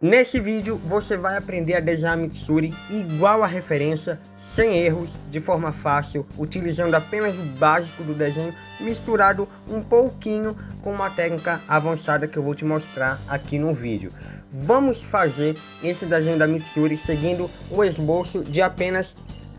Nesse vídeo você vai aprender a desenhar Mitsuri igual a referência, sem erros, de forma fácil, utilizando apenas o básico do desenho, misturado um pouquinho com uma técnica avançada que eu vou te mostrar aqui no vídeo. Vamos fazer esse desenho da Mitsuri seguindo o esboço de apenas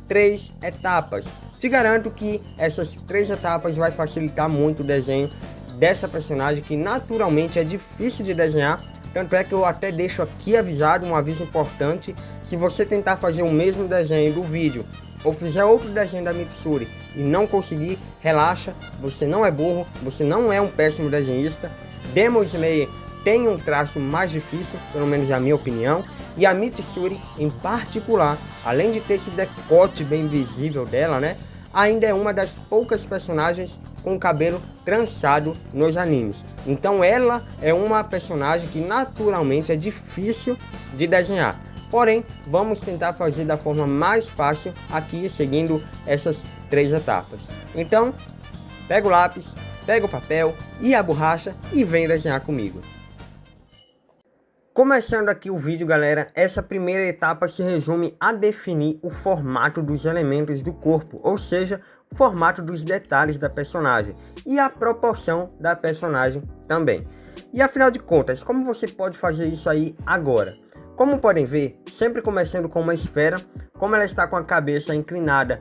3 etapas. Te garanto que essas 3 etapas vai facilitar muito o desenho dessa personagem que naturalmente é difícil de desenhar. Tanto é que eu até deixo aqui avisado, um aviso importante: se você tentar fazer o mesmo desenho do vídeo ou fizer outro desenho da Mitsuri e não conseguir, relaxa, você não é burro, você não é um péssimo desenhista. Demon Slayer tem um traço mais difícil, pelo menos é a minha opinião, e a Mitsuri em particular, além de ter esse decote bem visível dela, né, ainda é uma das poucas personagens com cabelo trançado nos animes. Então ela é uma personagem que naturalmente é difícil de desenhar. Porém, vamos tentar fazer da forma mais fácil aqui, seguindo essas 3 etapas. Então, pega o lápis, pega o papel e a borracha e vem desenhar comigo. Começando aqui o vídeo, galera, essa primeira etapa se resume a definir o formato dos elementos do corpo, ou seja, o formato dos detalhes da personagem e a proporção da personagem também. E afinal de contas, como você pode fazer isso aí agora? Como podem ver, sempre começando com uma esfera, como ela está com a cabeça inclinada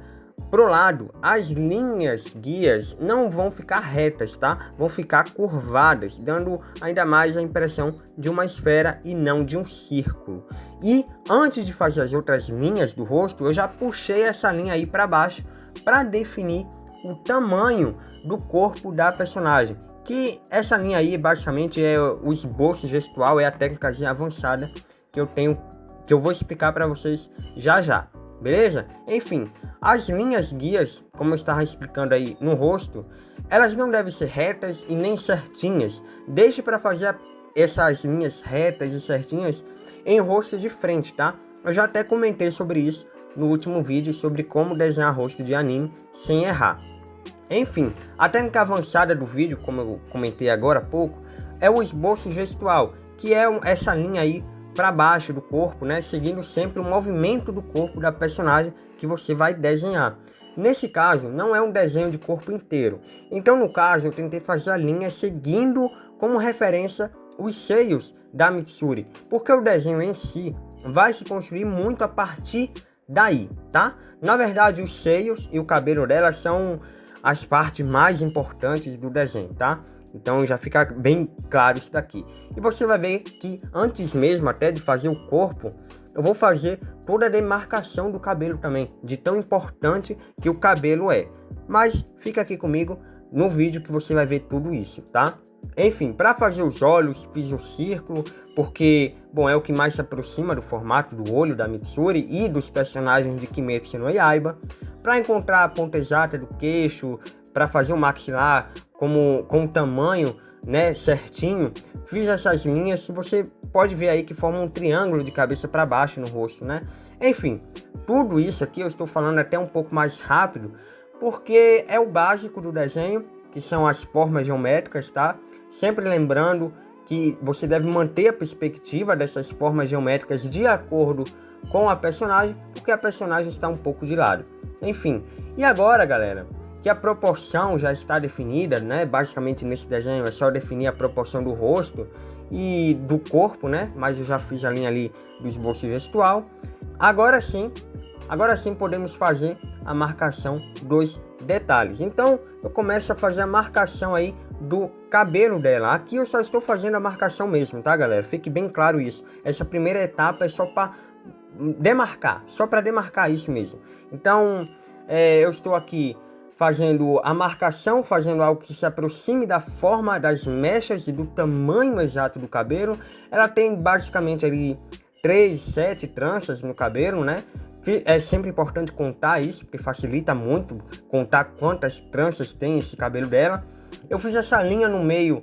pro lado, as linhas guias não vão ficar retas, tá? Vão ficar curvadas, dando ainda mais a impressão de uma esfera e não de um círculo. E antes de fazer as outras linhas do rosto, eu já puxei essa linha aí para baixo para definir o tamanho do corpo da personagem. Que essa linha aí basicamente é o esboço gestual, é a técnica avançada que eu tenho, que eu vou explicar para vocês já já. Beleza? Enfim, as linhas guias, como eu estava explicando aí no rosto, elas não devem ser retas e nem certinhas. Deixe para fazer essas linhas retas e certinhas em rosto de frente, tá? Eu já até comentei sobre isso no último vídeo, sobre como desenhar rosto de anime sem errar. Enfim, a técnica avançada do vídeo, como eu comentei agora há pouco, é o esboço gestual, que é essa linha aí para baixo do corpo, né, seguindo sempre o movimento do corpo da personagem que você vai desenhar. Nesse caso, não é um desenho de corpo inteiro. Então, no caso, eu tentei fazer a linha seguindo como referência os seios da Mitsuri, porque o desenho em si vai se construir muito a partir daí, tá? Na verdade, os seios e o cabelo dela são as partes mais importantes do desenho, tá? Então já fica bem claro isso daqui. E você vai ver que antes mesmo até de fazer o corpo, eu vou fazer toda a demarcação do cabelo também, de tão importante que o cabelo é. Mas fica aqui comigo no vídeo que você vai ver tudo isso, tá? Enfim, para fazer os olhos, fiz um círculo, porque, bom, é o que mais se aproxima do formato do olho da Mitsuri e dos personagens de Kimetsu no Yaiba. Para encontrar a ponta exata do queixo, para fazer o maxilar com o tamanho, né, certinho, fiz essas linhas que você pode ver aí que formam um triângulo de cabeça para baixo no rosto, né? Enfim, tudo isso aqui eu estou falando até um pouco mais rápido, porque é o básico do desenho, que são as formas geométricas, tá? Sempre lembrando que você deve manter a perspectiva dessas formas geométricas de acordo com a personagem, porque a personagem está um pouco de lado. Enfim, e agora, galera, que a proporção já está definida, né? Basicamente nesse desenho é só definir a proporção do rosto e do corpo, né? Mas eu já fiz a linha ali do esboço gestual. Agora sim podemos fazer a marcação dos detalhes. Então eu começo a fazer a marcação aí do cabelo dela. Aqui eu só estou fazendo a marcação mesmo, tá, galera? Fique bem claro isso. Essa primeira etapa é só para demarcar, isso mesmo. Então eu estou aqui fazendo a marcação, fazendo algo que se aproxime da forma das mechas e do tamanho exato do cabelo. Ela tem basicamente ali 7 tranças no cabelo, né? É sempre importante contar isso, porque facilita muito contar quantas tranças tem esse cabelo dela. Eu fiz essa linha no meio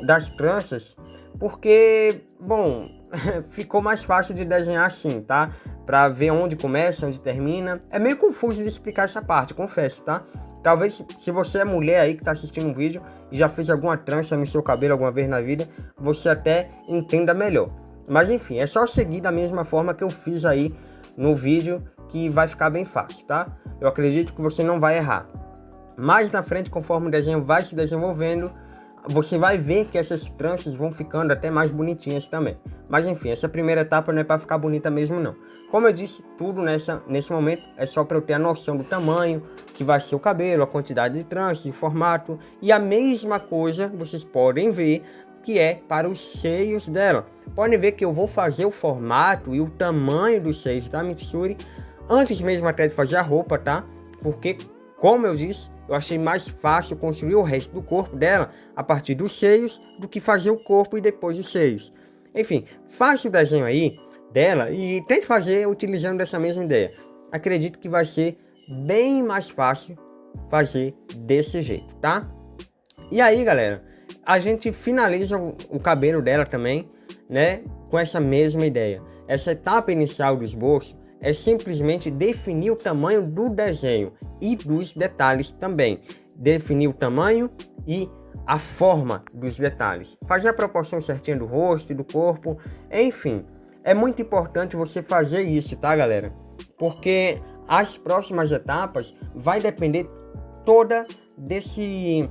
das tranças, porque, bom, ficou mais fácil de desenhar assim, tá? Pra ver onde começa, onde termina. É meio confuso de explicar essa parte, confesso, tá? Talvez se você é mulher aí que tá assistindo um vídeo e já fez alguma trança no seu cabelo alguma vez na vida, você até entenda melhor. Mas enfim, é só seguir da mesma forma que eu fiz aí no vídeo, que vai ficar bem fácil, tá? Eu acredito que você não vai errar. Mais na frente, conforme o desenho vai se desenvolvendo, você vai ver que essas tranças vão ficando até mais bonitinhas também. Mas enfim, essa primeira etapa não é para ficar bonita mesmo não. Como eu disse, tudo nesse momento é só para eu ter a noção do tamanho que vai ser o cabelo, a quantidade de tranças, de formato. E a mesma coisa vocês podem ver que é para os seios dela. Podem ver que eu vou fazer o formato e o tamanho dos seios da Mitsuri antes mesmo até de fazer a roupa, tá? Porque, como eu disse, eu achei mais fácil construir o resto do corpo dela a partir dos seios do que fazer o corpo e depois os seios. Enfim, faça o desenho aí dela e tente fazer utilizando essa mesma ideia. Acredito que vai ser bem mais fácil fazer desse jeito, tá? E aí, galera, a gente finaliza o cabelo dela também, né? Com essa mesma ideia. Essa etapa inicial do esboço é simplesmente definir o tamanho do desenho e dos detalhes também. Definir o tamanho e a forma dos detalhes. Fazer a proporção certinha do rosto e do corpo. Enfim, é muito importante você fazer isso, tá, galera? Porque as próximas etapas vai depender toda desse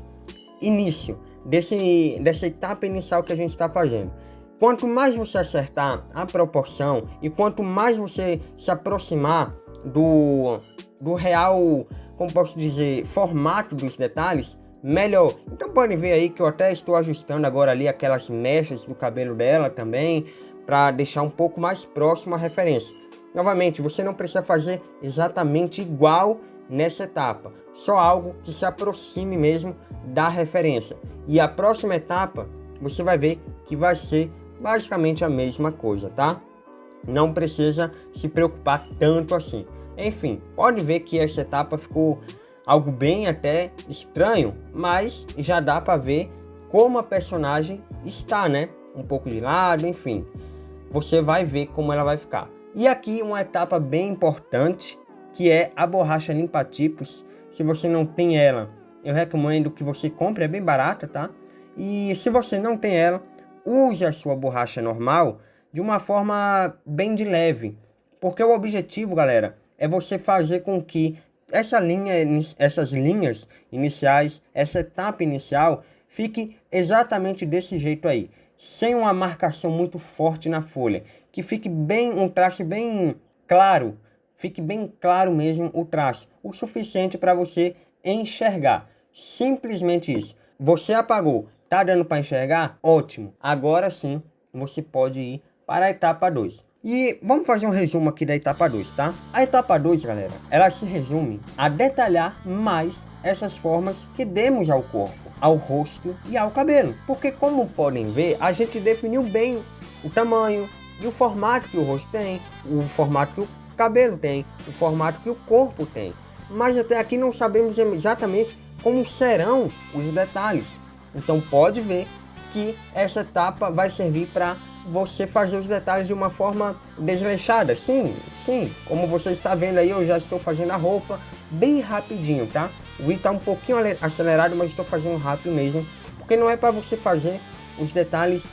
início, dessa etapa inicial que a gente está fazendo. Quanto mais você acertar a proporção e quanto mais você se aproximar do real, como posso dizer, formato dos detalhes, melhor. Então podem ver aí que eu até estou ajustando agora ali aquelas mechas do cabelo dela também, para deixar um pouco mais próximo a referência. Novamente, você não precisa fazer exatamente igual nessa etapa, só algo que se aproxime mesmo da referência. E a próxima etapa, você vai ver que vai ser basicamente a mesma coisa, tá? Não precisa se preocupar tanto assim. Enfim, pode ver que essa etapa ficou algo bem até estranho, mas já dá para ver como a personagem está, né? Um pouco de lado, enfim. Você vai ver como ela vai ficar. E aqui uma etapa bem importante, que é a borracha limpa-tipos. Se você não tem ela, eu recomendo que você compre, é bem barata, tá? E se você não tem ela, use a sua borracha normal de uma forma bem de leve. Porque o objetivo, galera, é você fazer com que essas linhas iniciais, essa etapa inicial, fique exatamente desse jeito aí. Sem uma marcação muito forte na folha. Que fique bem, um traço bem claro. Fique bem claro mesmo o traço. O suficiente para você enxergar. Simplesmente isso. Você apagou. Tá dando para enxergar? Ótimo. Agora sim, você pode ir para a etapa 2. E vamos fazer um resumo aqui da etapa 2, tá? A etapa 2, galera, ela se resume a detalhar mais essas formas que demos ao corpo, ao rosto e ao cabelo. Porque, como podem ver, a gente definiu bem o tamanho e o formato que o rosto tem, o formato que o cabelo tem, o formato que o corpo tem. Mas até aqui não sabemos exatamente como serão os detalhes. Então pode ver que essa etapa vai servir para você fazer os detalhes de uma forma desleixada. Sim, como você está vendo aí, eu já estou fazendo a roupa bem rapidinho, tá? O vídeo está um pouquinho acelerado, mas estou fazendo rápido mesmo, porque não é para você fazer os detalhes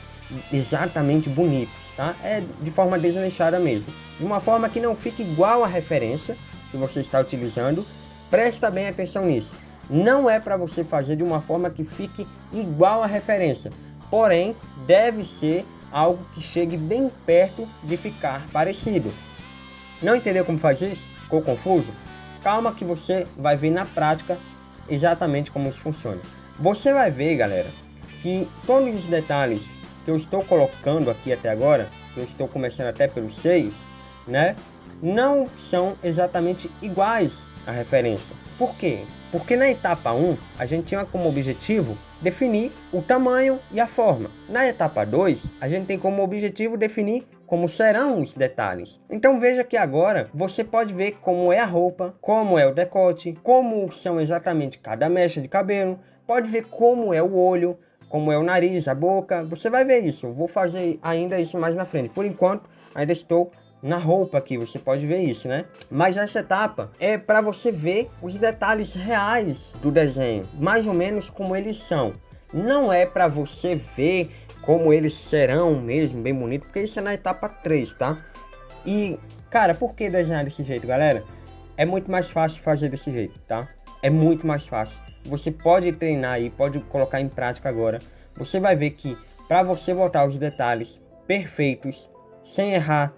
exatamente bonitos, tá? É de forma desleixada mesmo, de uma forma que não fique igual à referência que você está utilizando. Presta bem atenção nisso. Não é para você fazer de uma forma que fique igual à referência, porém deve ser algo que chegue bem perto de ficar parecido. Não entendeu como fazer isso? Ficou confuso? Calma que você vai ver na prática exatamente como isso funciona. Você vai ver, galera, que todos os detalhes que eu estou colocando aqui até agora, eu estou começando até pelos seios, né? Não são exatamente iguais à referência. Por quê? Porque na etapa 1, a gente tinha como objetivo definir o tamanho e a forma. Na etapa 2, a gente tem como objetivo definir como serão os detalhes. Então veja que agora você pode ver como é a roupa, como é o decote, como são exatamente cada mecha de cabelo, pode ver como é o olho, como é o nariz, a boca. Você vai ver isso, eu vou fazer ainda isso mais na frente. Por enquanto, ainda estou na roupa aqui, você pode ver isso, né? Mas essa etapa é para você ver os detalhes reais do desenho, mais ou menos como eles são. Não é para você ver como eles serão mesmo, bem bonito, porque isso é na etapa 3, tá? E, cara, por que desenhar desse jeito, galera? É muito mais fácil fazer desse jeito, tá? É muito mais fácil. Você pode treinar aí, pode colocar em prática agora. Você vai ver que para você botar os detalhes perfeitos, sem errar,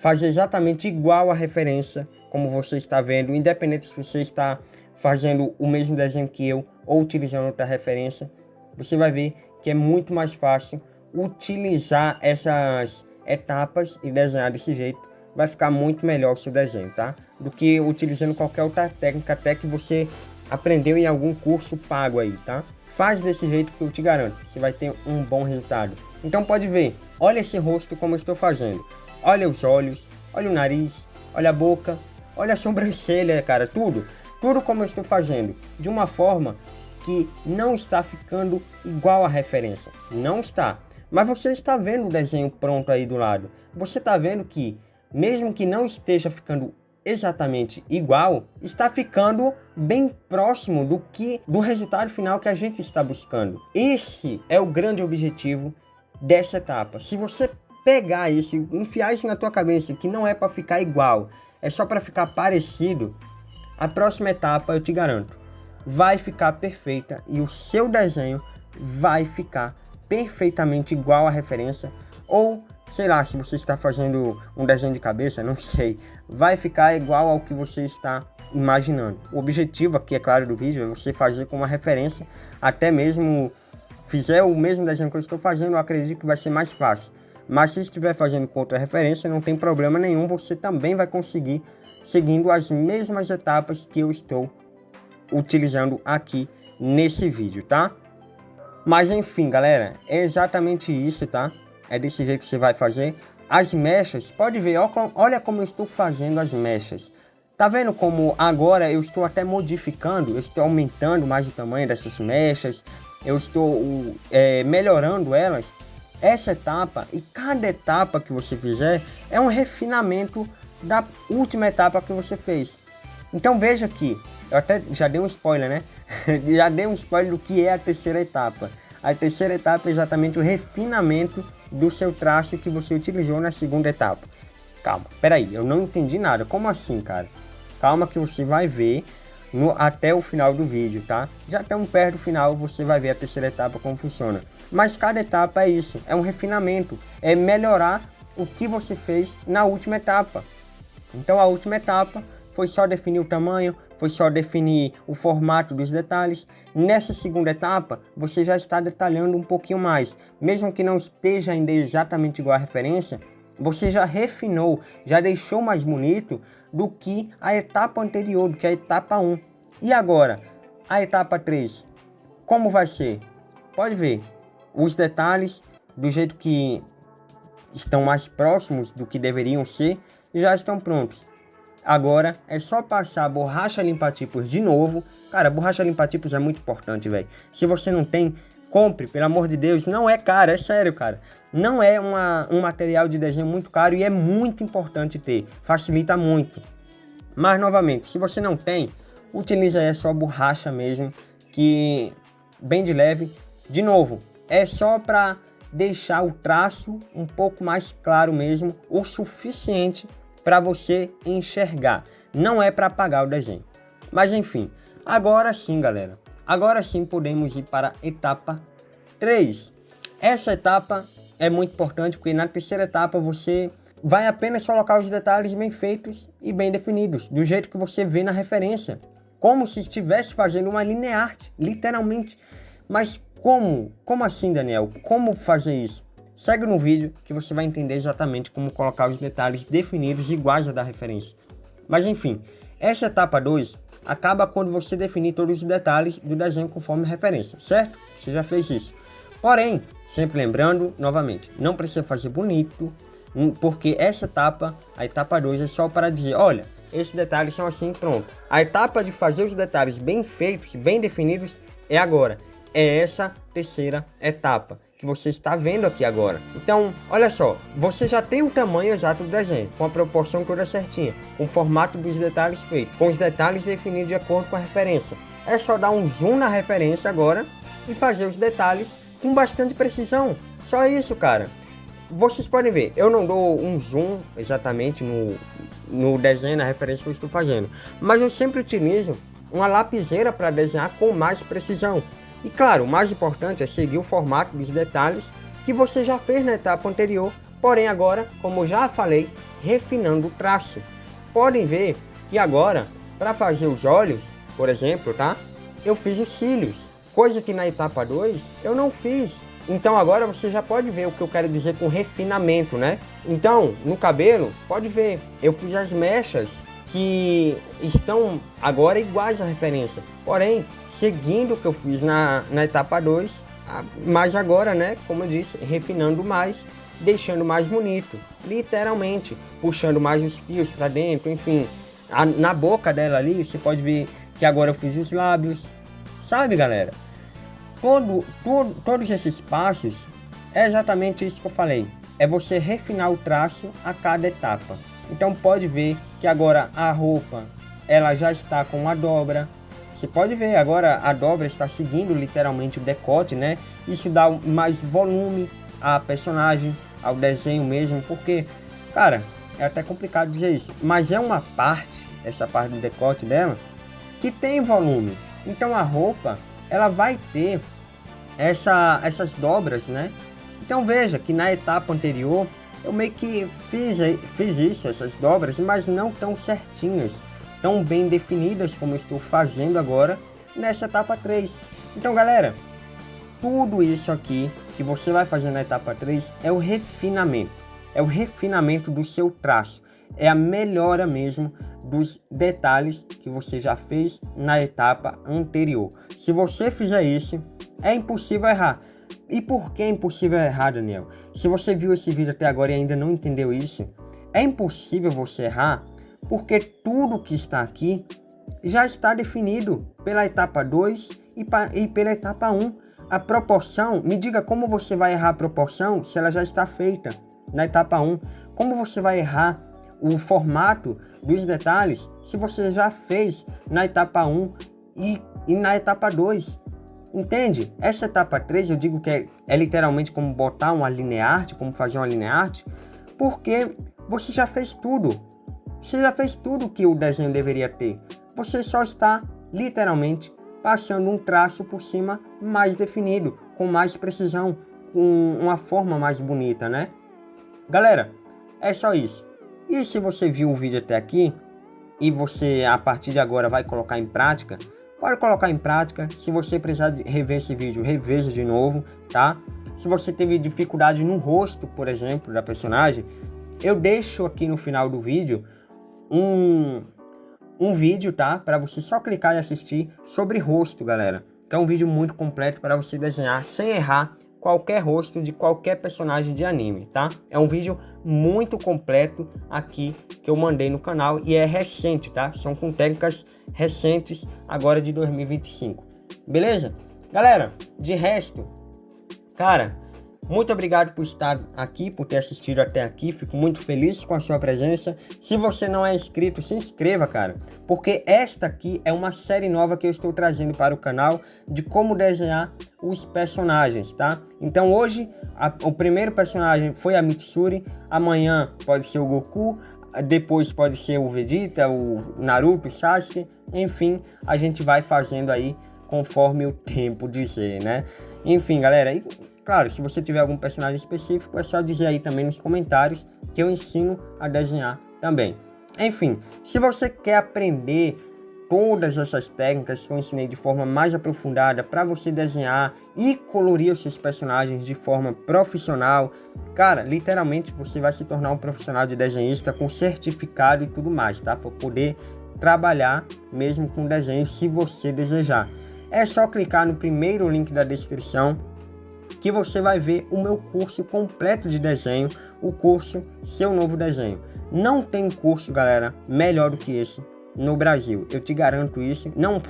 fazer exatamente igual a referência, como você está vendo, independente se você está fazendo o mesmo desenho que eu ou utilizando outra referência, você vai ver que é muito mais fácil utilizar essas etapas e desenhar desse jeito. Vai ficar muito melhor o seu desenho, tá? Do que utilizando qualquer outra técnica, até que você aprendeu em algum curso pago aí, tá? Faz desse jeito que eu te garanto, você vai ter um bom resultado. Então pode ver, olha esse rosto como eu estou fazendo. Olha os olhos, olha o nariz, olha a boca, olha a sobrancelha, cara, tudo como eu estou fazendo, de uma forma que não está ficando igual à referência, não está. Mas você está vendo o desenho pronto aí do lado, você está vendo que, mesmo que não esteja ficando exatamente igual, está ficando bem próximo do resultado final que a gente está buscando. Esse é o grande objetivo dessa etapa. Se você pegar isso, enfiar isso na tua cabeça, que não é para ficar igual, é só para ficar parecido, a próxima etapa, eu te garanto, vai ficar perfeita e o seu desenho vai ficar perfeitamente igual à referência, ou sei lá, se você está fazendo um desenho de cabeça, não sei, vai ficar igual ao que você está imaginando. O objetivo aqui, é claro, do vídeo é você fazer com uma referência, até mesmo fizer o mesmo desenho que eu estou fazendo, eu acredito que vai ser mais fácil. Mas se estiver fazendo com outra referência, não tem problema nenhum, você também vai conseguir seguindo as mesmas etapas que eu estou utilizando aqui nesse vídeo, tá? Mas enfim, galera, é exatamente isso, tá? É desse jeito que você vai fazer. As mechas, pode ver, olha como eu estou fazendo as mechas. Tá vendo como agora eu estou até modificando, eu estou aumentando mais o tamanho dessas mechas, eu estou melhorando elas. Essa etapa e cada etapa que você fizer é um refinamento da última etapa que você fez. Então veja aqui, eu até já dei um spoiler, né? Já dei um spoiler do que é a terceira etapa. A terceira etapa é exatamente o refinamento do seu traço que você utilizou na segunda etapa. Calma, peraí, eu não entendi nada. Como assim, cara? Calma que você vai ver até o final do vídeo, tá? Já estamos perto do final, você vai ver a terceira etapa como funciona. Mas cada etapa é isso, é um refinamento, é melhorar o que você fez na última etapa. Então a última etapa foi só definir o tamanho, foi só definir o formato dos detalhes. Nessa segunda etapa, você já está detalhando um pouquinho mais. Mesmo que não esteja ainda exatamente igual à referência, você já refinou, já deixou mais bonito do que a etapa anterior, do que a etapa 1. E agora, a etapa 3, como vai ser? Pode ver, os detalhes do jeito que estão mais próximos do que deveriam ser, já estão prontos. Agora é só passar a borracha limpa-tipos de novo. Cara, borracha limpa-tipos é muito importante, velho. Se você não tem, compre, pelo amor de Deus. Não é caro, é sério, cara. Não é um material de desenho muito caro e é muito importante ter. Facilita muito. Mas, novamente, se você não tem, utiliza aí só borracha mesmo, que bem de leve. De novo, é só para deixar o traço um pouco mais claro mesmo, o suficiente para você enxergar. Não é para apagar o desenho. Mas enfim, agora sim, galera. Agora sim podemos ir para a etapa 3. Essa etapa é muito importante porque na terceira etapa você vai apenas colocar os detalhes bem feitos e bem definidos, do jeito que você vê na referência. Como se estivesse fazendo uma linear, literalmente. Mas como? Como assim, Daniel? Como fazer isso? Segue no vídeo que você vai entender exatamente como colocar os detalhes definidos iguais a da referência. Mas enfim, essa etapa 2 acaba quando você definir todos os detalhes do desenho conforme referência, certo? Você já fez isso. Porém, sempre lembrando, novamente, não precisa fazer bonito, porque essa etapa, a etapa 2 é só para dizer, olha, esses detalhes são assim, pronto. A etapa de fazer os detalhes bem feitos, bem definidos, é agora. É essa terceira etapa que você está vendo aqui agora. Então, olha só, você já tem o tamanho exato do desenho, com a proporção toda certinha, com o formato dos detalhes feitos, com os detalhes definidos de acordo com a referência. É só dar um zoom na referência agora e fazer os detalhes com bastante precisão. Só isso, cara. Vocês podem ver, eu não dou um zoom exatamente no desenho, na referência que eu estou fazendo, mas eu sempre utilizo uma lapiseira para desenhar com mais precisão. E claro, o mais importante é seguir o formato dos detalhes que você já fez na etapa anterior, porém agora, como eu já falei, refinando o traço. Podem ver que agora, para fazer os olhos, por exemplo, tá? Eu fiz os cílios, coisa que na etapa 2 eu não fiz. Então agora você já pode ver o que eu quero dizer com refinamento, né? Então, no cabelo, pode ver, eu fiz as mechas que estão agora iguais à referência. Porém, seguindo o que eu fiz na etapa 2, mas agora, né, como eu disse, refinando mais, deixando mais bonito, literalmente, puxando mais os fios para dentro, enfim. Na boca dela ali, você pode ver que agora eu fiz os lábios, sabe, galera? Todos esses passos é exatamente isso que eu falei. É você refinar o traço a cada etapa. Então pode ver que agora a roupa ela já está com uma dobra. Você pode ver agora a dobra está seguindo literalmente o decote, né? Isso dá mais volume à personagem, ao desenho mesmo, porque, cara, é até complicado dizer isso, mas é uma parte, essa parte do decote dela, que tem volume. Então a roupa ela vai ter essas dobras, né? Então veja que na etapa anterior eu meio que fiz isso, essas dobras, mas não tão certinhas, tão bem definidas como eu estou fazendo agora nessa etapa 3. Então galera, tudo isso aqui que você vai fazer na etapa 3 é o refinamento do seu traço, é a melhora mesmo dos detalhes que você já fez na etapa anterior. Se você fizer isso, é impossível errar. E por que é impossível errar, Daniel? Se você viu esse vídeo até agora e ainda não entendeu isso, é impossível você errar porque tudo que está aqui já está definido pela etapa 2 e pela etapa 1. A proporção, me diga como você vai errar a proporção se ela já está feita na etapa 1. Como você vai errar o formato dos detalhes se você já fez na etapa 1 e na etapa 2. Entende? Essa etapa 3 eu digo que é literalmente como botar uma linearte, como fazer uma linearte, porque você já fez tudo. Você já fez tudo que o desenho deveria ter. Você só está literalmente passando um traço por cima mais definido, com mais precisão, com uma forma mais bonita, né? Galera, é só isso. E se você viu o vídeo até aqui e você a partir de agora vai colocar em prática, pode colocar em prática. Se você precisar rever esse vídeo, reveja de novo, tá? Se você teve dificuldade no rosto, por exemplo, da personagem, eu deixo aqui no final do vídeo um vídeo, tá? Para você só clicar e assistir sobre rosto, galera. Que é um vídeo muito completo para você desenhar sem errar qualquer rosto de qualquer personagem de anime, tá? É um vídeo muito completo aqui que eu mandei no canal e é recente, tá? São com técnicas recentes agora de 2025. Beleza? Galera, de resto, cara, muito obrigado por estar aqui, por ter assistido até aqui. Fico muito feliz com a sua presença. Se você não é inscrito, se inscreva, cara. Porque esta aqui é uma série nova que eu estou trazendo para o canal de como desenhar os personagens, tá? Então hoje, o primeiro personagem foi a Mitsuri. Amanhã pode ser o Goku. Depois pode ser o Vegeta, o Naruto, o Sasuke. Enfim, a gente vai fazendo aí conforme o tempo dizer, né? Enfim, galera, e claro, se você tiver algum personagem específico, é só dizer aí também nos comentários que eu ensino a desenhar também. Enfim, se você quer aprender todas essas técnicas que eu ensinei de forma mais aprofundada para você desenhar e colorir os seus personagens de forma profissional, cara, literalmente você vai se tornar um profissional de desenhista com certificado e tudo mais, tá? Para poder trabalhar mesmo com desenho se você desejar. É só clicar no primeiro link da descrição que você vai ver o meu curso completo de desenho, o curso Seu Novo Desenho. Não tem curso, galera, melhor do que esse no Brasil. Eu te garanto isso. Não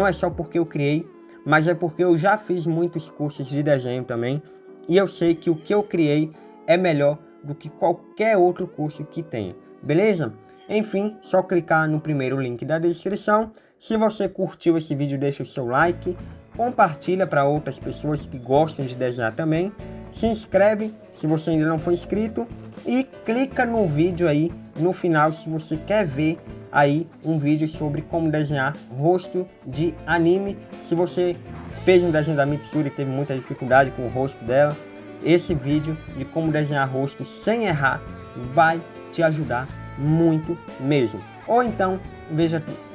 é só porque eu criei, mas é porque eu já fiz muitos cursos de desenho também. E eu sei que o que eu criei é melhor do que qualquer outro curso que tenha. Beleza? Enfim, só clicar no primeiro link da descrição. Se você curtiu esse vídeo, deixa o seu like. Compartilha para outras pessoas que gostam de desenhar também. se inscreve se você ainda não for inscrito e clica no vídeo aí no final se você quer ver aí um vídeo sobre como desenhar rosto de anime. Se você fez um desenho da Mitsuri e teve muita dificuldade com o rosto dela, esse vídeo de como desenhar rosto sem errar vai te ajudar muito mesmo. Ou então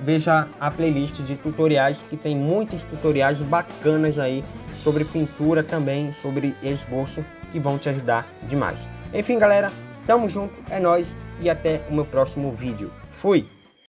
veja a playlist de tutoriais, que tem muitos tutoriais bacanas aí sobre pintura também, sobre esboço, que vão te ajudar demais. Enfim, galera, tamo junto, é nóis e até o meu próximo vídeo. Fui!